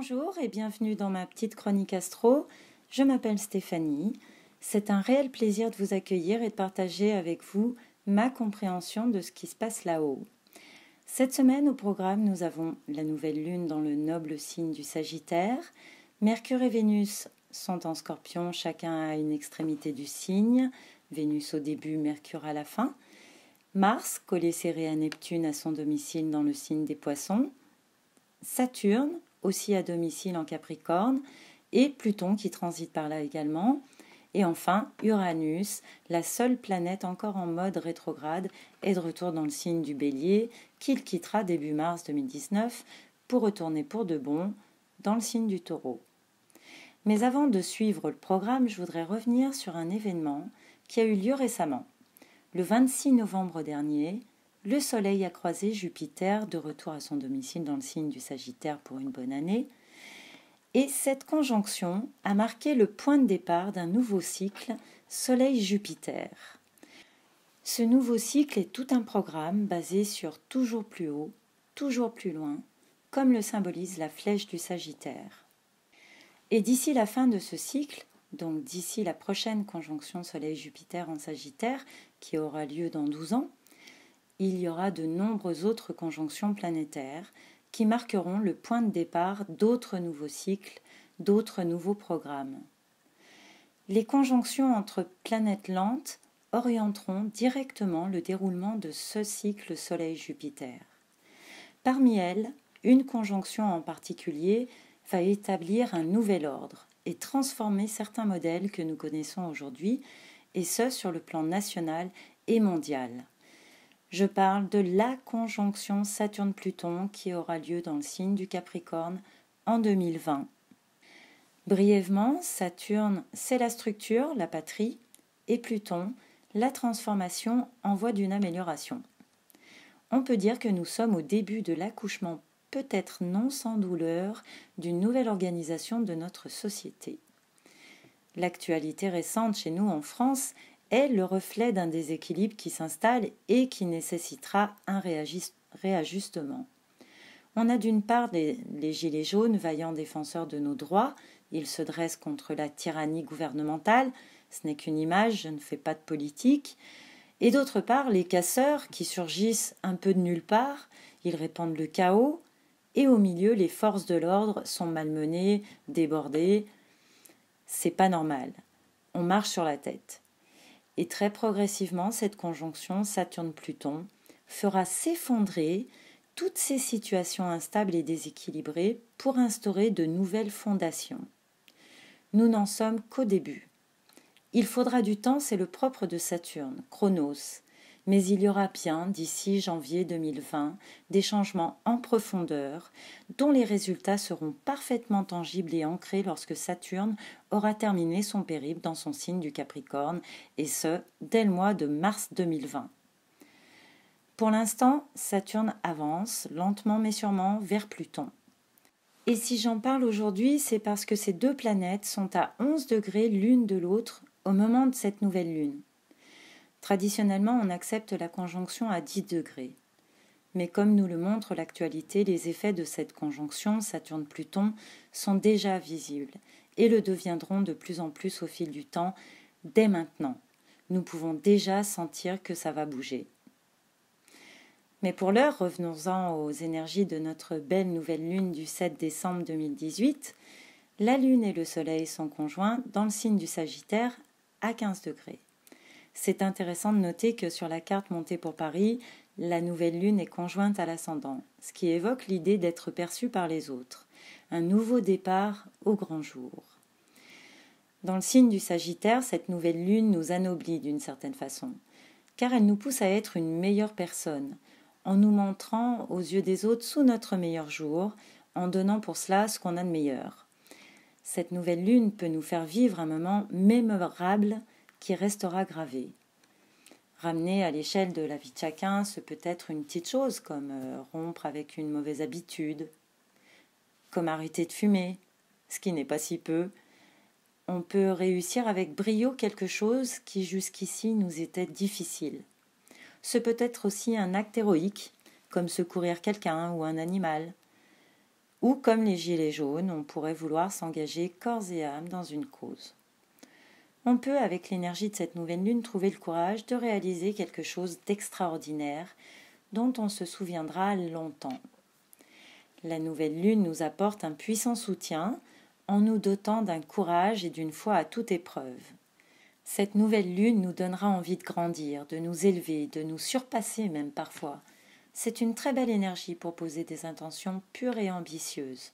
Bonjour et bienvenue dans ma petite chronique astro. Je m'appelle Stéphanie. C'est un réel plaisir de vous accueillir et de partager avec vous ma compréhension de ce qui se passe là-haut. Cette semaine au programme, nous avons la nouvelle lune dans le noble signe du Sagittaire. Mercure et Vénus sont en Scorpion, chacun à une extrémité du signe. Vénus au début, Mercure à la fin. Mars, collé serré à Neptune à son domicile dans le signe des Poissons. Saturne, aussi à domicile en Capricorne, et Pluton qui transite par là également. Et enfin, Uranus, la seule planète encore en mode rétrograde, est de retour dans le signe du Bélier, qu'il quittera début mars 2019 pour retourner pour de bon dans le signe du Taureau. Mais avant de suivre le programme, je voudrais revenir sur un événement qui a eu lieu récemment. Le 26 novembre dernier, le Soleil a croisé Jupiter de retour à son domicile dans le signe du Sagittaire pour une bonne année. Et cette conjonction a marqué le point de départ d'un nouveau cycle Soleil-Jupiter. Ce nouveau cycle est tout un programme basé sur toujours plus haut, toujours plus loin, comme le symbolise la flèche du Sagittaire. Et d'ici la fin de ce cycle, donc d'ici la prochaine conjonction Soleil-Jupiter en Sagittaire, qui aura lieu dans 12 ans, il y aura de nombreuses autres conjonctions planétaires qui marqueront le point de départ d'autres nouveaux cycles, d'autres nouveaux programmes. Les conjonctions entre planètes lentes orienteront directement le déroulement de ce cycle Soleil-Jupiter. Parmi elles, une conjonction en particulier va établir un nouvel ordre et transformer certains modèles que nous connaissons aujourd'hui, et ce sur le plan national et mondial. Je parle de la conjonction Saturne-Pluton qui aura lieu dans le signe du Capricorne en 2020. Brièvement, Saturne, c'est la structure, la patrie, et Pluton, la transformation en voie d'une amélioration. On peut dire que nous sommes au début de l'accouchement, peut-être non sans douleur, d'une nouvelle organisation de notre société. L'actualité récente chez nous en France est le reflet d'un déséquilibre qui s'installe et qui nécessitera un réajustement. On a d'une part les gilets jaunes, vaillants défenseurs de nos droits, ils se dressent contre la tyrannie gouvernementale, ce n'est qu'une image, je ne fais pas de politique, et d'autre part les casseurs qui surgissent un peu de nulle part, ils répandent le chaos, et au milieu les forces de l'ordre sont malmenées, débordées, c'est pas normal, on marche sur la tête. Et très progressivement, cette conjonction Saturne-Pluton fera s'effondrer toutes ces situations instables et déséquilibrées pour instaurer de nouvelles fondations. Nous n'en sommes qu'au début. Il faudra du temps, c'est le propre de Saturne, Chronos, mais il y aura bien, d'ici janvier 2020, des changements en profondeur dont les résultats seront parfaitement tangibles et ancrés lorsque Saturne aura terminé son périple dans son signe du Capricorne, et ce, dès le mois de mars 2020. Pour l'instant, Saturne avance, lentement mais sûrement, vers Pluton. Et si j'en parle aujourd'hui, c'est parce que ces deux planètes sont à 11 degrés l'une de l'autre au moment de cette nouvelle lune. Traditionnellement, on accepte la conjonction à 10 degrés. Mais comme nous le montre l'actualité, les effets de cette conjonction Saturne-Pluton sont déjà visibles et le deviendront de plus en plus au fil du temps, dès maintenant. Nous pouvons déjà sentir que ça va bouger. Mais pour l'heure, revenons-en aux énergies de notre belle nouvelle lune du 7 décembre 2018. La lune et le soleil sont conjoints dans le signe du Sagittaire à 15 degrés. C'est intéressant de noter que sur la carte montée pour Paris, la nouvelle lune est conjointe à l'ascendant, ce qui évoque l'idée d'être perçu par les autres, un nouveau départ au grand jour. Dans le signe du Sagittaire, cette nouvelle lune nous anoblit d'une certaine façon, car elle nous pousse à être une meilleure personne, en nous montrant aux yeux des autres sous notre meilleur jour, en donnant pour cela ce qu'on a de meilleur. Cette nouvelle lune peut nous faire vivre un moment mémorable qui restera gravé. Ramener à l'échelle de la vie de chacun, ce peut être une petite chose comme rompre avec une mauvaise habitude, comme arrêter de fumer, ce qui n'est pas si peu. On peut réussir avec brio quelque chose qui jusqu'ici nous était difficile. Ce peut être aussi un acte héroïque, comme secourir quelqu'un ou un animal. Ou comme les gilets jaunes, on pourrait vouloir s'engager corps et âme dans une cause. On peut, avec l'énergie de cette nouvelle lune, trouver le courage de réaliser quelque chose d'extraordinaire dont on se souviendra longtemps. La nouvelle lune nous apporte un puissant soutien en nous dotant d'un courage et d'une foi à toute épreuve. Cette nouvelle lune nous donnera envie de grandir, de nous élever, de nous surpasser même parfois. C'est une très belle énergie pour poser des intentions pures et ambitieuses.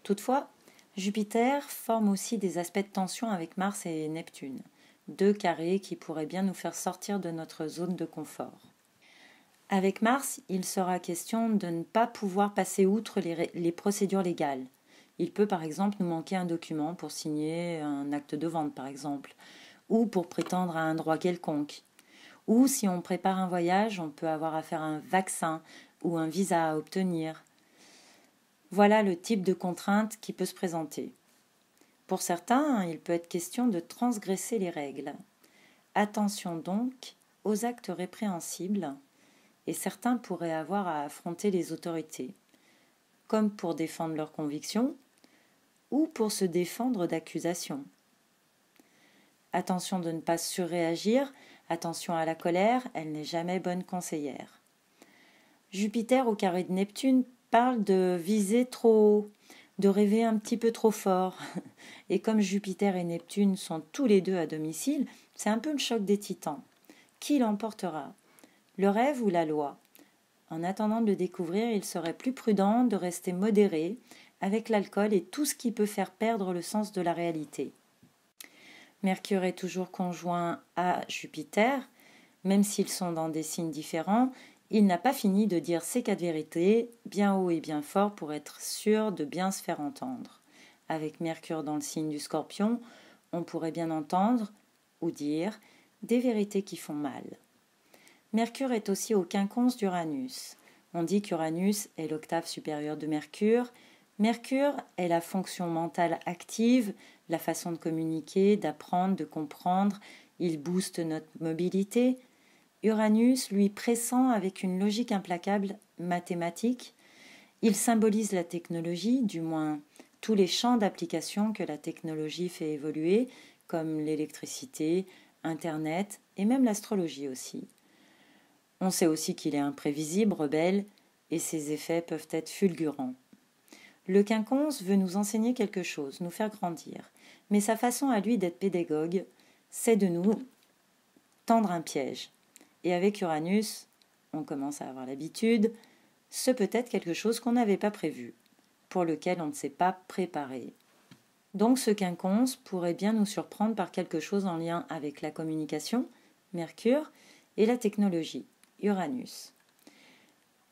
Toutefois, Jupiter forme aussi des aspects de tension avec Mars et Neptune, deux carrés qui pourraient bien nous faire sortir de notre zone de confort. Avec Mars, il sera question de ne pas pouvoir passer outre les procédures légales. Il peut par exemple nous manquer un document pour signer un acte de vente par exemple, ou pour prétendre à un droit quelconque. Ou si on prépare un voyage, on peut avoir affaire à un vaccin ou un visa à obtenir. Voilà le type de contrainte qui peut se présenter. Pour certains, il peut être question de transgresser les règles. Attention donc aux actes répréhensibles, et certains pourraient avoir à affronter les autorités, comme pour défendre leurs convictions ou pour se défendre d'accusations. Attention de ne pas surréagir, attention à la colère, elle n'est jamais bonne conseillère. Jupiter au carré de Neptune parle de viser trop haut, de rêver un petit peu trop fort. Et comme Jupiter et Neptune sont tous les deux à domicile, c'est un peu le choc des titans. Qui l'emportera ? Le rêve ou la loi ? En attendant de le découvrir, il serait plus prudent de rester modéré avec l'alcool et tout ce qui peut faire perdre le sens de la réalité. Mercure est toujours conjoint à Jupiter, même s'ils sont dans des signes différents, il n'a pas fini de dire ses quatre vérités, bien haut et bien fort pour être sûr de bien se faire entendre. Avec Mercure dans le signe du Scorpion, on pourrait bien entendre, ou dire, des vérités qui font mal. Mercure est aussi au quinconce d'Uranus. On dit qu'Uranus est l'octave supérieure de Mercure. Mercure est la fonction mentale active, la façon de communiquer, d'apprendre, de comprendre. Il booste notre mobilité. Uranus, lui, pressent avec une logique implacable mathématique. Il symbolise la technologie, du moins tous les champs d'application que la technologie fait évoluer, comme l'électricité, Internet et même l'astrologie aussi. On sait aussi qu'il est imprévisible, rebelle, et ses effets peuvent être fulgurants. Le quinconce veut nous enseigner quelque chose, nous faire grandir, mais sa façon à lui d'être pédagogue, c'est de nous tendre un piège. Et avec Uranus, on commence à avoir l'habitude, ce peut être quelque chose qu'on n'avait pas prévu, pour lequel on ne s'est pas préparé. Donc ce quinconce pourrait bien nous surprendre par quelque chose en lien avec la communication, Mercure, et la technologie, Uranus.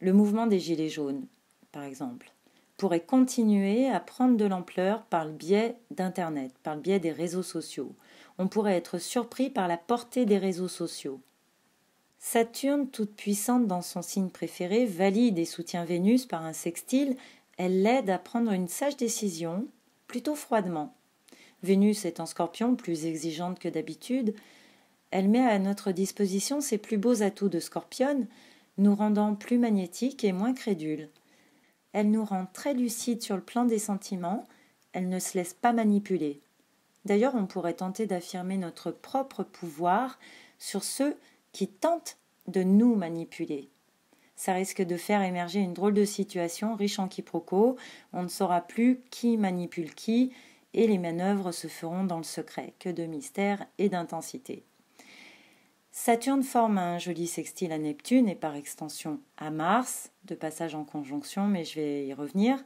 Le mouvement des Gilets jaunes, par exemple, pourrait continuer à prendre de l'ampleur par le biais d'Internet, par le biais des réseaux sociaux. On pourrait être surpris par la portée des réseaux sociaux. Saturne, toute puissante dans son signe préféré, valide et soutient Vénus par un sextile. Elle l'aide à prendre une sage décision, plutôt froidement. Vénus est en Scorpion, plus exigeante que d'habitude. Elle met à notre disposition ses plus beaux atouts de Scorpionne, nous rendant plus magnétiques et moins crédules. Elle nous rend très lucides sur le plan des sentiments, elle ne se laisse pas manipuler. D'ailleurs, on pourrait tenter d'affirmer notre propre pouvoir sur ceux qui tentent de nous manipuler. Ça risque de faire émerger une drôle de situation riche en quiproquos, on ne saura plus qui manipule qui, et les manœuvres se feront dans le secret. Que de mystère et d'intensité. Saturne forme un joli sextile à Neptune et par extension à Mars, de passage en conjonction, mais je vais y revenir.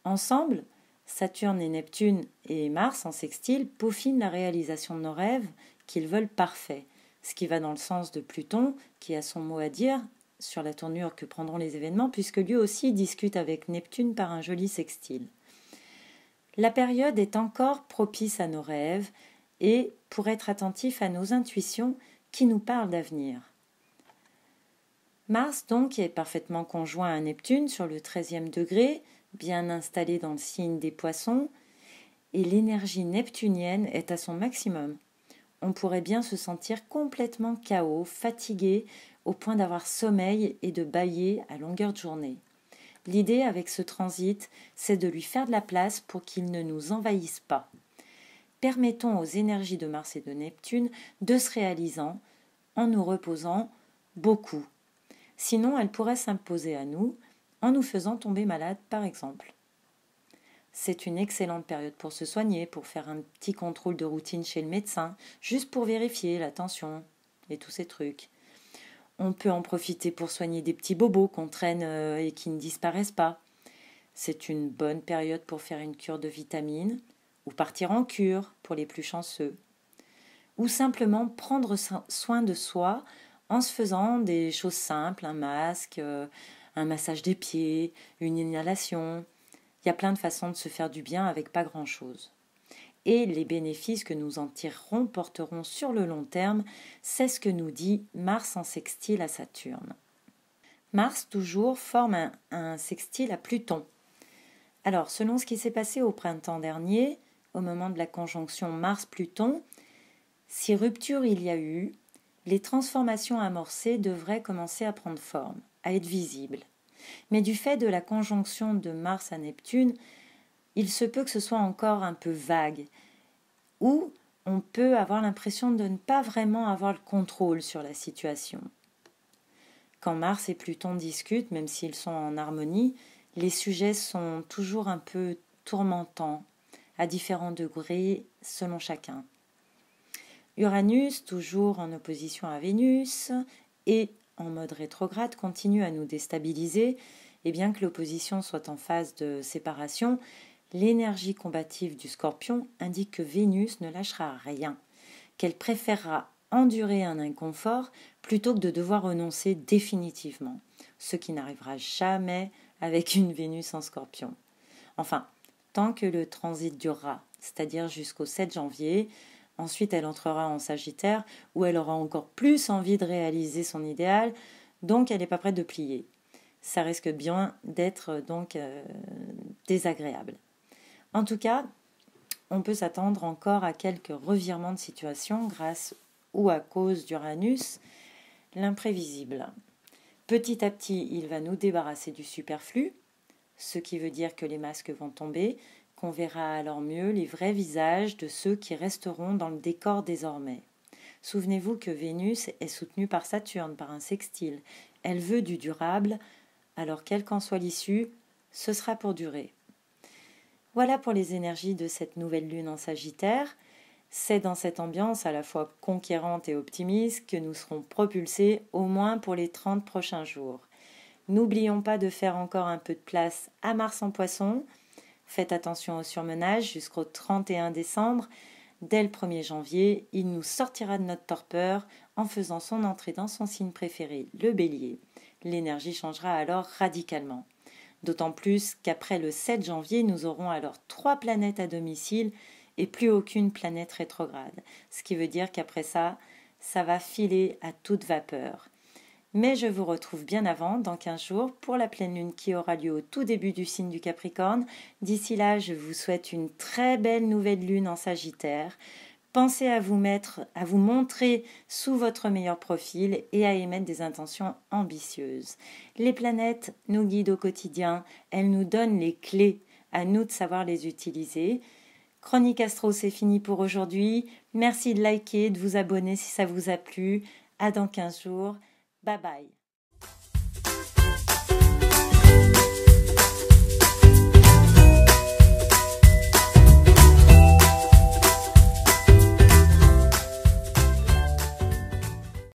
Ensemble, Saturne et Neptune et Mars en sextile peaufinent la réalisation de nos rêves qu'ils veulent parfaits, ce qui va dans le sens de Pluton, qui a son mot à dire sur la tournure que prendront les événements, puisque lui aussi discute avec Neptune par un joli sextile. La période est encore propice à nos rêves et pour être attentif à nos intuitions qui nous parlent d'avenir. Mars, donc, est parfaitement conjoint à Neptune sur le 13e degré, bien installé dans le signe des Poissons, et l'énergie neptunienne est à son maximum. On pourrait bien se sentir complètement KO, fatigué, au point d'avoir sommeil et de bâiller à longueur de journée. L'idée avec ce transit, c'est de lui faire de la place pour qu'il ne nous envahisse pas. Permettons aux énergies de Mars et de Neptune de se réaliser en nous reposant beaucoup. Sinon, elles pourraient s'imposer à nous en nous faisant tomber malade, par exemple. C'est une excellente période pour se soigner, pour faire un petit contrôle de routine chez le médecin, juste pour vérifier la tension et tous ces trucs. On peut en profiter pour soigner des petits bobos qu'on traîne et qui ne disparaissent pas. C'est une bonne période pour faire une cure de vitamines ou partir en cure pour les plus chanceux. Ou simplement prendre soin de soi en se faisant des choses simples, un masque, un massage des pieds, une inhalation. Il y a plein de façons de se faire du bien avec pas grand-chose. Et les bénéfices que nous en tirerons porteront sur le long terme, c'est ce que nous dit Mars en sextile à Saturne. Mars, toujours, forme un sextile à Pluton. Alors, selon ce qui s'est passé au printemps dernier, au moment de la conjonction Mars-Pluton, si rupture il y a eu, les transformations amorcées devraient commencer à prendre forme, à être visibles. Mais du fait de la conjonction de Mars à Neptune, il se peut que ce soit encore un peu vague, ou on peut avoir l'impression de ne pas vraiment avoir le contrôle sur la situation. Quand Mars et Pluton discutent, même s'ils sont en harmonie, les sujets sont toujours un peu tourmentants, à différents degrés selon chacun. Uranus, toujours en opposition à Vénus, et en mode rétrograde, continue à nous déstabiliser, et bien que l'opposition soit en phase de séparation, l'énergie combative du Scorpion indique que Vénus ne lâchera rien, qu'elle préférera endurer un inconfort plutôt que de devoir renoncer définitivement, ce qui n'arrivera jamais avec une Vénus en Scorpion. Enfin, tant que le transit durera, c'est-à-dire jusqu'au 7 janvier, ensuite elle entrera en Sagittaire où elle aura encore plus envie de réaliser son idéal, donc elle n'est pas prête de plier. Ça risque bien d'être donc désagréable. En tout cas, on peut s'attendre encore à quelques revirements de situation grâce ou à cause d'Uranus, l'imprévisible. Petit à petit, il va nous débarrasser du superflu, ce qui veut dire que les masques vont tomber, qu'on verra alors mieux les vrais visages de ceux qui resteront dans le décor désormais. Souvenez-vous que Vénus est soutenue par Saturne, par un sextile. Elle veut du durable, alors quelle qu'en soit l'issue, ce sera pour durer. Voilà pour les énergies de cette nouvelle lune en Sagittaire. C'est dans cette ambiance à la fois conquérante et optimiste que nous serons propulsés au moins pour les 30 prochains jours. N'oublions pas de faire encore un peu de place à Mars en Poisson. Faites attention au surmenage jusqu'au 31 décembre. Dès le 1er janvier, il nous sortira de notre torpeur en faisant son entrée dans son signe préféré, le Bélier. L'énergie changera alors radicalement. D'autant plus qu'après le 7 janvier, nous aurons alors 3 planètes à domicile et plus aucune planète rétrograde. Ce qui veut dire qu'après ça, ça va filer à toute vapeur. Mais je vous retrouve bien avant, dans 15 jours, pour la pleine lune qui aura lieu au tout début du signe du Capricorne. D'ici là, je vous souhaite une très belle nouvelle lune en Sagittaire. Pensez à vous montrer sous votre meilleur profil et à émettre des intentions ambitieuses. Les planètes nous guident au quotidien, elles nous donnent les clés, à nous de savoir les utiliser. Chronique Astro, c'est fini pour aujourd'hui. Merci de liker, de vous abonner si ça vous a plu. À dans 15 jours. Bye bye.